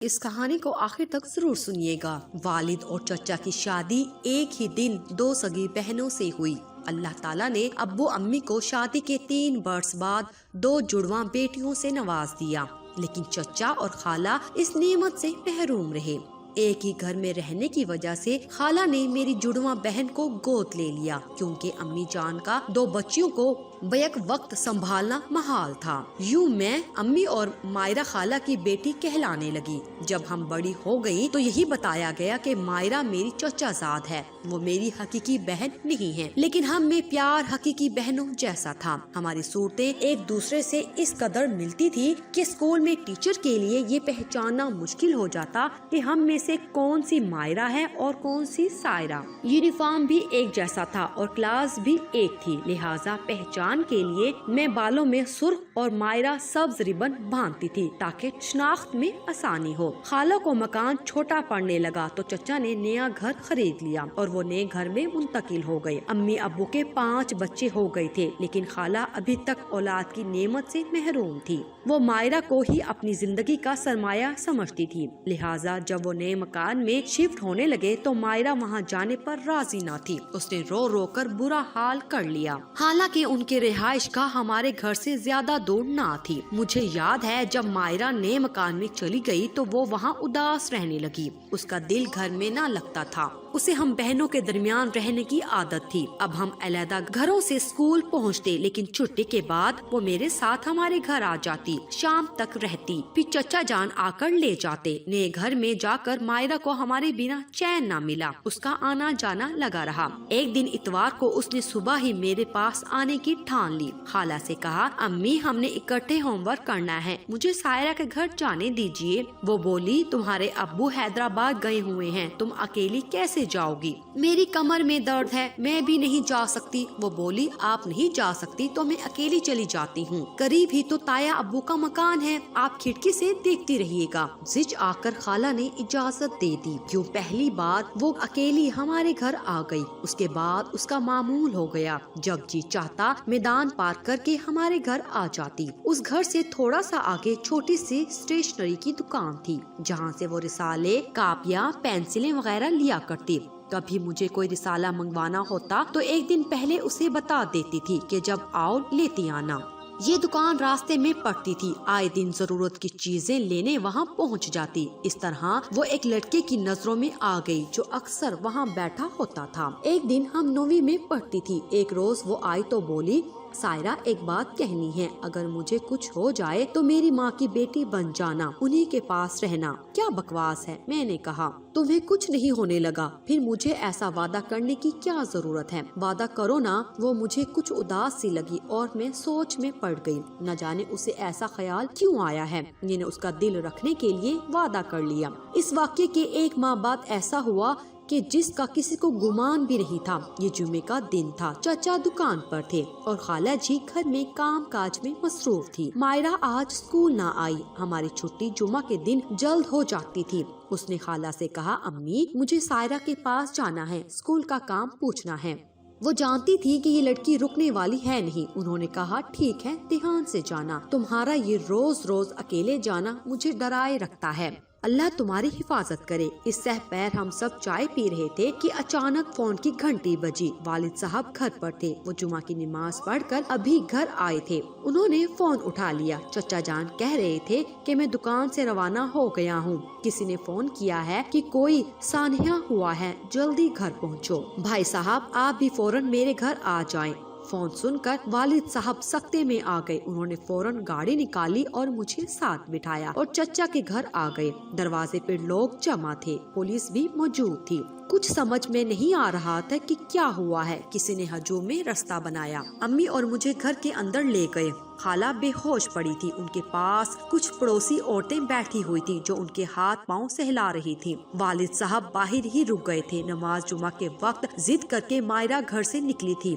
اس کہانی کو آخر تک ضرور سنیے گا۔ والد اور چچا کی شادی ایک ہی دن دو سگی بہنوں سے ہوئی۔ اللہ تعالیٰ نے ابو امی کو شادی کے 3 برس بعد 2 جڑواں بیٹیوں سے نواز دیا، لیکن چچا اور خالہ اس نعمت سے محروم رہے۔ ایک ہی گھر میں رہنے کی وجہ سے خالہ نے میری جڑواں بہن کو گود لے لیا، کیونکہ امی جان کا 2 بچیوں کو بیک وقت سنبھالنا محال تھا۔ یوں میں امی اور مائرہ خالہ کی بیٹی کہلانے لگی۔ جب ہم بڑی ہو گئی تو یہی بتایا گیا کہ مائرہ میری چچا زاد ہے، وہ میری حقیقی بہن نہیں ہے، لیکن ہم میں پیار حقیقی بہنوں جیسا تھا۔ ہماری صورتیں ایک دوسرے سے اس قدر ملتی تھی کہ اسکول میں ٹیچر کے لیے یہ پہچاننا مشکل ہو جاتا کہ ہم میں سے کون سی مائرہ ہے اور کون سی سائرہ۔ یونیفارم بھی ایک جیسا تھا اور کلاس بھی ایک تھی، لہٰذا پہچان کے لیے میں بالوں میں سرخ اور مائرہ سبز ربن باندھتی تھی تاکہ شناخت میں آسانی ہو۔ خالہ کو مکان چھوٹا پڑنے لگا تو چچا نے نیا گھر خرید لیا اور وہ نئے گھر میں منتقل ہو گئے۔ امی ابو کے 5 بچے ہو گئے تھے، لیکن خالہ ابھی تک اولاد کی نعمت سے محروم تھی۔ وہ مائرہ کو ہی اپنی زندگی کا سرمایہ سمجھتی تھی، لہٰذا جب وہ نئے مکان میں شفٹ ہونے لگے تو مائرہ وہاں جانے پر راضی نہ تھی۔ اس نے رو رو کر برا حال کر لیا، حالانکہ ان کے رہائش گاہ ہمارے گھر سے زیادہ دور نہ تھی۔ مجھے یاد ہے جب مائرہ نئے مکان میں چلی گئی تو وہ وہاں اداس رہنے لگی، اس کا دل گھر میں نہ لگتا تھا۔ اسے ہم بہنوں کے درمیان رہنے کی عادت تھی۔ اب ہم علیحدہ گھروں سے اسکول پہنچتے، لیکن چھٹی کے بعد وہ میرے ساتھ ہمارے گھر آ جاتی، شام تک رہتی، پھر چچا جان آ کر لے جاتے۔ نئے گھر میں جا کر مائرہ کو ہمارے بنا چین نہ ملا، اس کا آنا جانا لگا رہا۔ ایک دن اتوار کو اس نے صبح ہی میرے پاس آنے کی ٹھان لی۔ خالہ سے کہا، امی ہم نے اکٹھے ہوم ورک کرنا ہے، مجھے سائرہ کے گھر جانے دیجیے۔ وہ بولی، تمہارے ابو حیدرآباد گئے ہوئے ہیں، تم اکیلی کیسے جاؤ گی؟ میری کمر میں درد ہے، میں بھی نہیں جا سکتی۔ وہ بولی، آپ نہیں جا سکتی تو میں اکیلی چلی جاتی ہوں، قریب ہی تو تایا ابو کا مکان ہے، آپ کھڑکی سے دیکھتی رہیے گا۔ زج آ کر خالہ نے اجازت دے دی۔ کیوں پہلی بار وہ اکیلی ہمارے گھر آ گئی، اس کے بعد اس کا معمول ہو گیا، جب جی چاہتا میدان پار کر کے ہمارے گھر آ جاتی۔ اس گھر سے تھوڑا سا آگے چھوٹی سی اسٹیشنری کی دکان تھی، جہاں سے وہ رسالے، کاپیاں، پینسلیں وغیرہ لیا کرتی۔ کبھی مجھے کوئی رسالہ منگوانا ہوتا تو ایک دن پہلے اسے بتا دیتی تھی کہ جب آؤ لیتی آنا۔ یہ دکان راستے میں پڑتی تھی، آئے دن ضرورت کی چیزیں لینے وہاں پہنچ جاتی۔ اس طرح وہ ایک لڑکے کی نظروں میں آ گئی جو اکثر وہاں بیٹھا ہوتا تھا۔ ایک دن ہم 9ویں میں پڑھتی تھی، ایک روز وہ آئی تو بولی، سائرہ ایک بات کہنی ہے، اگر مجھے کچھ ہو جائے تو میری ماں کی بیٹی بن جانا، انہی کے پاس رہنا۔ کیا بکواس ہے، میں نے کہا، تمہیں کچھ نہیں ہونے لگا، پھر مجھے ایسا وعدہ کرنے کی کیا ضرورت ہے؟ وعدہ کرو نا۔ وہ مجھے کچھ اداس سی لگی اور میں سوچ میں پڑ گئی، نہ جانے اسے ایسا خیال کیوں آیا ہے، میں نے اس کا دل رکھنے کے لیے وعدہ کر لیا۔ اس واقعے کے 1 ماہ بعد ایسا ہوا کہ جس کا کسی کو گمان بھی نہیں تھا۔ یہ جمعے کا دن تھا، چچا دکان پر تھے اور خالہ جی گھر میں کام کاج میں مصروف تھی۔ مائرہ آج اسکول نہ آئی، ہماری چھٹی جمعہ کے دن جلد ہو جاتی تھی۔ اس نے خالہ سے کہا، امی مجھے سائرہ کے پاس جانا ہے، اسکول کا کام پوچھنا ہے۔ وہ جانتی تھی کہ یہ لڑکی رکنے والی ہے نہیں۔ انہوں نے کہا، ٹھیک ہے، دھیان سے جانا، تمہارا یہ روز روز اکیلے جانا مجھے ڈرائے رکھتا ہے، اللہ تمہاری حفاظت کرے۔ اس سہ پیر ہم سب چائے پی رہے تھے کہ اچانک فون کی گھنٹی بجی۔ والد صاحب گھر پر تھے، وہ جمعہ کی نماز پڑھ کر ابھی گھر آئے تھے۔ انہوں نے فون اٹھا لیا۔ چچا جان کہہ رہے تھے کہ میں دکان سے روانہ ہو گیا ہوں، کسی نے فون کیا ہے کہ کوئی سانحہ ہوا ہے، جلدی گھر پہنچو۔ بھائی صاحب آپ بھی فوراً میرے گھر آ جائیں۔ فون سن کر والد صاحب سکتے میں آ گئے۔ انہوں نے فوراً گاڑی نکالی اور مجھے ساتھ بٹھایا اور چچا کے گھر آ گئے۔ دروازے پر لوگ جمع تھے، پولیس بھی موجود تھی۔ کچھ سمجھ میں نہیں آ رہا تھا کہ کیا ہوا ہے، کسی نے ہجوم میں رستہ بنایا۔ امی اور مجھے گھر کے اندر لے گئے۔ خالہ بے ہوش پڑی تھی، ان کے پاس کچھ پڑوسی عورتیں بیٹھی ہوئی تھی جو ان کے ہاتھ پاؤں سہلا رہی تھی۔ والد صاحب باہر ہی رک گئے تھے، نماز جمعہ کے وقت ضد کر کے مائرہ گھر سے نکلی تھی۔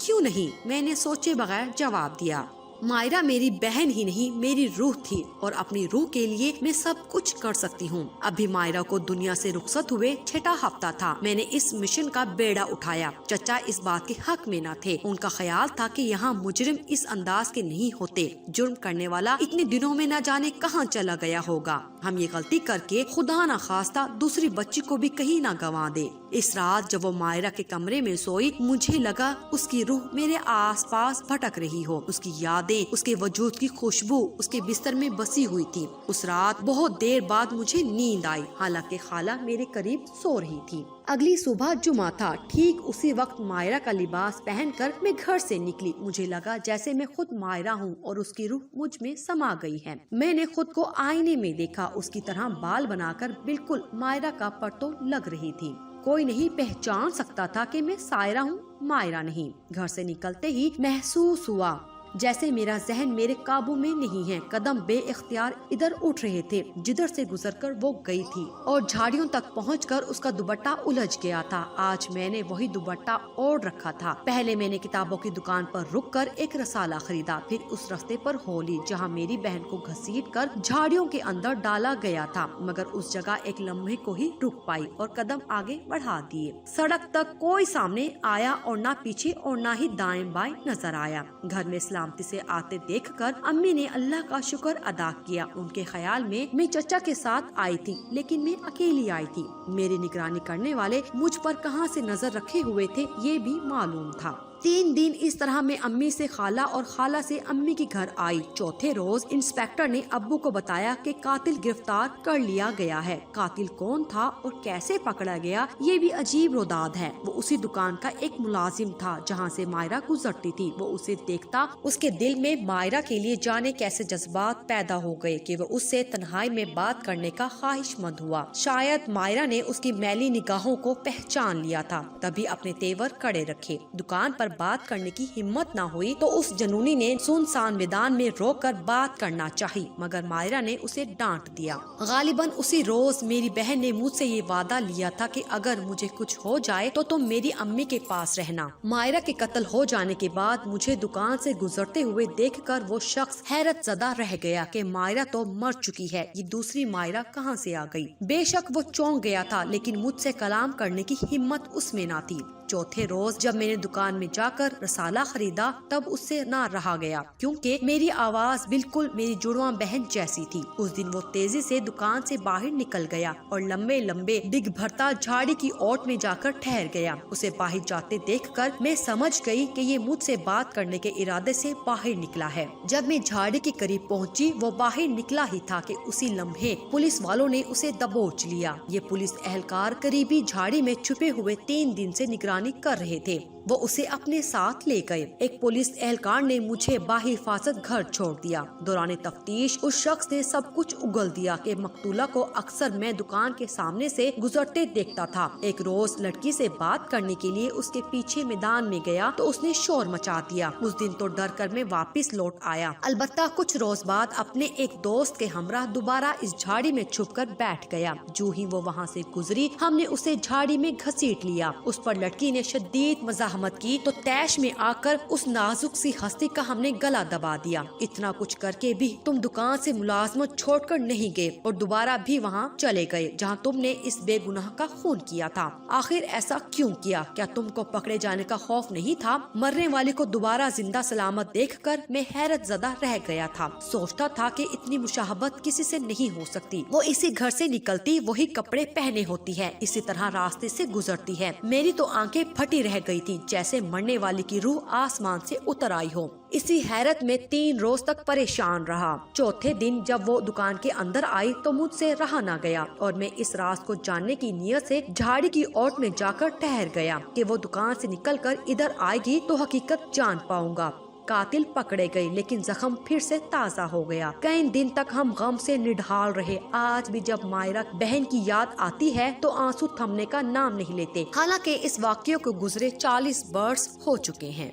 کیوں نہیں؟ میں نے سوچے بغیر جواب دیا۔ مائرہ میری بہن ہی نہیں میری روح تھی اور اپنی روح کے لیے میں سب کچھ کر سکتی ہوں۔ ابھی مائرہ کو دنیا سے رخصت ہوئے 6واں ہفتہ تھا۔ میں نے اس مشن کا بیڑا اٹھایا۔ چچا اس بات کے حق میں نہ تھے۔ ان کا خیال تھا کہ یہاں مجرم اس انداز کے نہیں ہوتے۔ جرم کرنے والا اتنے دنوں میں نہ جانے کہاں چلا گیا ہوگا۔ ہم یہ غلطی کر کے خدا نہ خواستہ دوسری بچی کو بھی کہیں نہ گنوا دے۔ اس رات جب وہ مائرہ کے کمرے میں سوئی، مجھے لگا اس کی روح میرے آس پاس بھٹک رہی ہو۔ اس کی یادیں، اس کے وجود کی خوشبو اس کے بستر میں بسی ہوئی تھی۔ اس رات بہت دیر بعد مجھے نیند آئی، حالانکہ خالہ میرے قریب سو رہی تھی۔ اگلی صبح جمعہ تھا۔ ٹھیک اسی وقت مائرہ کا لباس پہن کر میں گھر سے نکلی۔ مجھے لگا جیسے میں خود مائرہ ہوں اور اس کی روح مجھ میں سما گئی ہے۔ میں نے خود کو آئینے میں دیکھا، اس کی طرح بال بنا کر بالکل مائرہ کا پرتو لگ رہی تھی۔ کوئی نہیں پہچان سکتا تھا کہ میں سائرہ ہوں، مائرہ نہیں۔ گھر سے نکلتے ہی محسوس ہوا جیسے میرا ذہن میرے قابو میں نہیں ہے۔ قدم بے اختیار ادھر اٹھ رہے تھے جدھر سے گزر کر وہ گئی تھی، اور جھاڑیوں تک پہنچ کر اس کا دوپٹہ الجھ گیا تھا۔ آج میں نے وہی دوپٹہ اوڑھ رکھا تھا۔ پہلے میں نے کتابوں کی دکان پر رک کر ایک رسالہ خریدا، پھر اس رستے پر ہو لی جہاں میری بہن کو گھسیٹ کر جھاڑیوں کے اندر ڈالا گیا تھا، مگر اس جگہ ایک لمحے کو ہی رک پائی اور قدم آگے بڑھا دیے۔ سڑک تک کوئی سامنے آیا اور نہ پیچھے اور نہ ہی دائیں بائیں نظر آیا۔ گھر میں سلامتی سے آتے دیکھ کر امی نے اللہ کا شکر ادا کیا۔ ان کے خیال میں چچا کے ساتھ آئی تھی، لیکن میں اکیلی آئی تھی۔ میری نگرانی کرنے والے مجھ پر کہاں سے نظر رکھے ہوئے تھے یہ بھی معلوم تھا۔ 3 دن اس طرح میں امی سے خالہ اور خالہ سے امی کے گھر آئی۔ چوتھے روز انسپیکٹر نے ابو کو بتایا کہ قاتل گرفتار کر لیا گیا ہے۔ قاتل کون تھا اور کیسے پکڑا گیا یہ بھی عجیب روداد ہے۔ وہ اسی دکان کا ایک ملازم تھا جہاں سے مائرہ گزرتی تھی۔ وہ اسے دیکھتا اس کے دل میں مائرہ کے لیے جانے کیسے جذبات پیدا ہو گئے کہ وہ اس سے تنہائی میں بات کرنے کا خواہش مند ہوا۔ شاید مائرہ نے اس کی میلی نگاہوں کو پہچان لیا تھا، تبھی اپنے تیور کڑے رکھے۔ دکان پر بات کرنے کی ہمت نہ ہوئی تو اس جنونی نے سنسان میدان میں روک کر بات کرنا چاہی، مگر مائرہ نے اسے ڈانٹ دیا۔ غالباً اسی روز میری بہن نے مجھ سے یہ وعدہ لیا تھا کہ اگر مجھے کچھ ہو جائے تو تم میری امی کے پاس رہنا۔ مائرہ کے قتل ہو جانے کے بعد مجھے دکان سے گزرتے ہوئے دیکھ کر وہ شخص حیرت زدہ رہ گیا کہ مائرہ تو مر چکی ہے، یہ دوسری مائرہ کہاں سے آ گئی؟ بے شک وہ چونک گیا تھا، لیکن مجھ سے کلام کرنے کی ہمت اس میں نہ تھی۔ چوتھے روز جب میں نے دکان میں جا کر رسالہ خریدا تب اس سے نہ رہا گیا، کیونکہ میری آواز بالکل میری جڑواں بہن جیسی تھی۔ اس دن وہ تیزی سے دکان سے باہر نکل گیا اور لمبے لمبے ڈگ بھرتا جھاڑی کی اوٹ میں جا کر ٹھہر گیا۔ اسے باہر جاتے دیکھ کر میں سمجھ گئی کہ یہ مجھ سے بات کرنے کے ارادے سے باہر نکلا ہے۔ جب میں جھاڑی کے قریب پہنچی وہ باہر نکلا ہی تھا کہ اسی لمحے پولیس والوں نے اسے دبوچ لیا۔ یہ پولیس اہلکار قریبی جھاڑی میں چھپے ہوئے 3 دن سے نگرانی کر رہے تھے۔ وہ اسے اپنے ساتھ لے گئے۔ ایک پولیس اہلکار نے مجھے باحفاظت گھر چھوڑ دیا۔ دوران تفتیش اس شخص نے سب کچھ اگل دیا کہ مقتولہ کو اکثر میں دکان کے سامنے سے گزرتے دیکھتا تھا۔ ایک روز لڑکی سے بات کرنے کے لیے اس کے پیچھے میدان میں گیا تو اس نے شور مچا دیا۔ اس دن تو ڈر کر میں واپس لوٹ آیا۔ البتہ کچھ روز بعد اپنے ایک دوست کے ہمراہ دوبارہ اس جھاڑی میں چھپ کر بیٹھ گیا۔ جو ہی وہ وہاں سے گزری ہم نے اسے جھاڑی میں گھسیٹ لیا۔ اس پر لڑکی نے شدید مزاحمت کی تو تیش میں آ کر اس نازک سی ہستی کا ہم نے گلا دبا دیا۔ اتنا کچھ کر کے بھی تم دکان سے ملازمت چھوڑ کر نہیں گئے اور دوبارہ بھی وہاں چلے گئے جہاں تم نے اس بے گناہ کا خون کیا تھا۔ آخر ایسا کیوں کیا؟ کیا تم کو پکڑے جانے کا خوف نہیں تھا؟ مرنے والے کو دوبارہ زندہ سلامت دیکھ کر میں حیرت زدہ رہ گیا تھا۔ سوچتا تھا کہ اتنی مشابہت کسی سے نہیں ہو سکتی۔ وہ اسی گھر سے نکلتی، وہی کپڑے پہنے ہوتی ہے، اسی طرح راستے سے گزرتی ہے۔ میری تو آنکھیں پھٹی رہ گئی تھی جیسے مرنے والی کی روح آسمان سے اتر آئی ہو۔ اسی حیرت میں 3 روز تک پریشان رہا۔ چوتھے دن جب وہ دکان کے اندر آئی تو مجھ سے رہا نہ گیا اور میں اس راز کو جاننے کی نیت سے جھاڑی کی اوٹ میں جا کر ٹھہر گیا کہ وہ دکان سے نکل کر ادھر آئے گی تو حقیقت جان پاؤں گا۔ قاتل پکڑے گئے لیکن زخم پھر سے تازہ ہو گیا۔ کئی دن تک ہم غم سے نڈھال رہے۔ آج بھی جب مائرہ بہن کی یاد آتی ہے تو آنسو تھمنے کا نام نہیں لیتے، حالانکہ اس واقعے کو گزرے 40 برس ہو چکے ہیں۔